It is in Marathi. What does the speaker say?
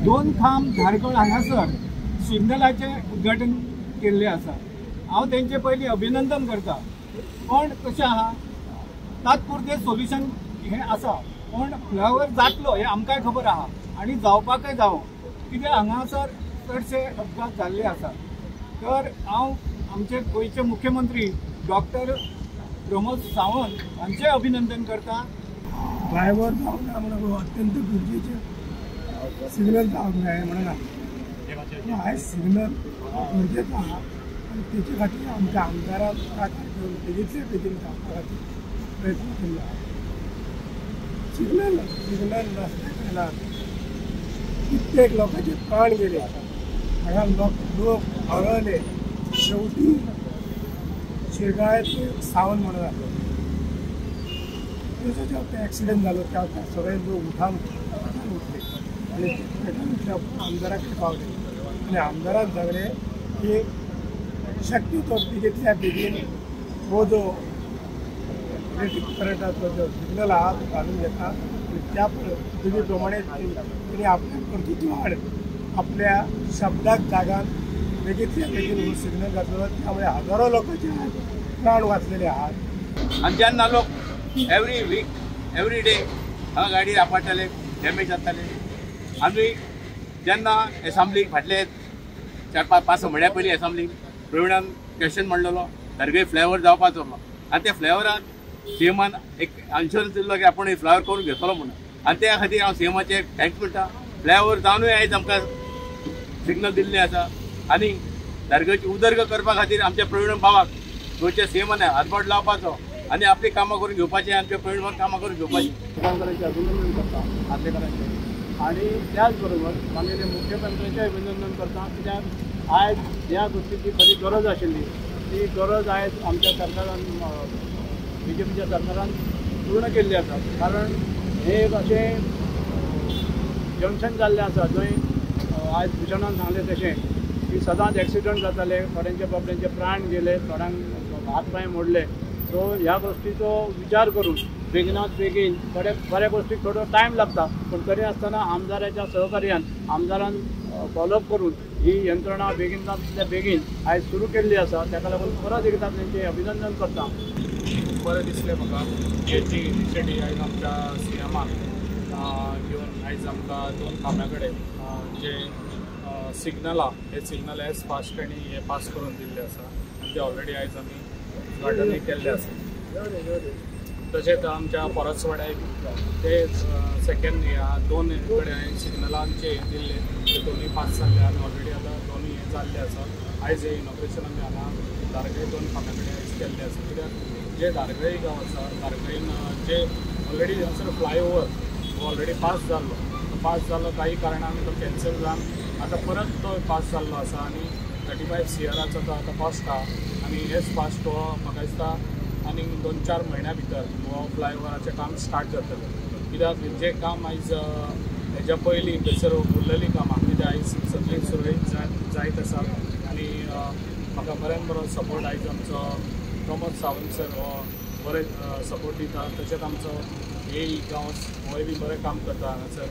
दोन खांब धारगळ हांगासर सिग्नलाचे उद्घाटन केल्ले आसा। हांव तेंचे पयलीं अभिनंदन करता, पण कशें आहा तात्पुरते सोल्युशन हे आसा, पण फ्लायओव्हर जातलो हे आमकांय खबर आहा आनी जावपाकय जावो, कित्याक हांगासर चडशे अपघात जाल्ले आसा। तर हांव आमचे गोंयचे मुख्यमंत्री डॉक्टर प्रमोद सावंत हांचें अभिनंदन करता। फ्लायओव्हर जावंक ना म्हणून अत्यंत गरजेचें सिग्नल जावंक जाय म्हणून आयज सिग्नल गरजेचो आहा आनी तेचे खातीर आमच्या आमदारान बेगींतल्या बेगीन जावपा खातीर प्रयत्न केल्लो आहा। सिग्नल नासल्या कित्येक लोकांचे प्राण गेले, हांगा लोक हरवले। शेवटी शेगाळ्याचे सावन म्हणून जालो, तेजो जेव्हा एक्सिडेंट जालो तेव्हा सगळे लोक उठान उठले आनी उठल्या आमदारा कडेन पावले आनी आमदारान सांगलें की शक्य तो बेगींतल्या बेगीन हो जो इलेक्ट्रीक करंटाचो जो सिग्नल आहा तो घालून घेता आनी त्या पद्दती प्रमाणे तेणी आपल्या कर्तृत्वान आपल्या शब्दाक जागान बेगींतल्या बेगीन हो सिग्नल घातलो, त्यामुळे हजारो लोकांचे प्राण वाचलेले आहात। आनी जेन्ना लोक एवरी वीक एवरी डे हांगा गाडी आपडटाले, डॅमेज जाताले, आमी जेन्ना एसेंब्लीक फाटले 4-5 म्हयन्या पयलीं एसेंब्लीक प्रविणान क्वेश्चन म्हणलेलो धारगळे फ्लायओव्हर जावपाचो आनी त्या फ्लायओव्हरान सीएमान एक आन्शर दिल्लो की आपूण फ्लायओव्हर करून घेतलो म्हणून, आनी त्या खातीर हांव सीएमाचे थँक्स म्हणटा। फ्लायओव्हर जावनूय आयज आमकां सिग्नल दिल्लें आसा आनी धारगळची उदरग करपा खातीर आमच्या प्रवीण भावाक गोंयच्या सीएमान हातबोट लावपाचो आनी आपली कामां करून घेवपाचें, आमच्या प्रवीण भावाक कामां करून घेवपाचीं। मुख्यमंत्र्यांचे अभिनंदन करता आदलेकरांचे, आनी त्याच बरोबर माननीय मुख्यमंत्र्यांचें अभिनंदन करता, कित्याक आयज ह्या गोष्टीची खरी गरज आशिल्ली, ती गरज आयज आमच्या सरकारान बीजेपीच्या सरकारान पूर्ण केल्ली आसा। कारण हे एक अशें जंक्शन जाल्लें आसा जंय आयज भुशणान सांगलें तशें की सदांच एक्सिडंट जाताले, थोड्यांचे बाबड्यांचे प्राण गेले, थोड्यांक हात पांय मोडले। सो ह्या गोष्टीचो विचार करून बेगिनात बेगीन बऱ्या गोष्टीक थोडो टायम लागता, पण तरी आसतना आमदाराच्या सहकार्यान आमदारान फॉलोअप करून ही यंत्रणा बेगिनातल्या बेगीन आयज सुरू केल्ली आसा। ताका लागून परत एकदा तेंचें अभिनंदन करता। बरें दिसलें म्हाका हेची इनिशिएटीव आयज आमच्या सीएमान घेवन आयज आमकां 2 खांब्या कडेन जे सिग्नल आहा हे सिग्नल एज फास्ट आनी हे पास करून दिल्ले आसा आनी ते ऑलरेडी आयज आमी उद्घाटनूय केल्ले आसा। तशेंच आमच्या परसवाड्याक ते सेकेंड ह्या 2 कडेन सिग्नलांचे दिल्ले ते दोनूय पास जाल्ले आनी ऑलरेडी आतां दोनूय हे जाल्ले आसा। आयज हे इनॉग्रेशन आमी हांगा धारगळे 2 खांब्या कडेन आयज केल्ले आसा, कित्याक जे धारगळे गांव आसा धारगळेन जे ऑलरेडी हांगासर फ्लायओव्हर ऑलरेडी पास जाल्लो काही कारणान तो कॅन्सल जावन आतां परत तो पास जाल्लो आसा आनी 35 CRाचो तो आतां कॉस्ट आहा आनी हेच फास्ट हो म्हाका दिसता आनी 2-4 म्हयन्या भितर हो फ्लायओव्हराचें काम स्टार्ट जातलें, कित्याक जें काम आयज हेच्या पयलीं थंयसर उरलेलीं कामां कित्याक आयज सगळीं सुरळीत जायत आसा आनी म्हाका बऱ्यान बरो सपोर्ट आयज आमचो प्रमोद सावंत सर हो बरें सपोर्ट दिता। तशेंच आमचो AE गांवस होय बी बरें काम करता हांगासर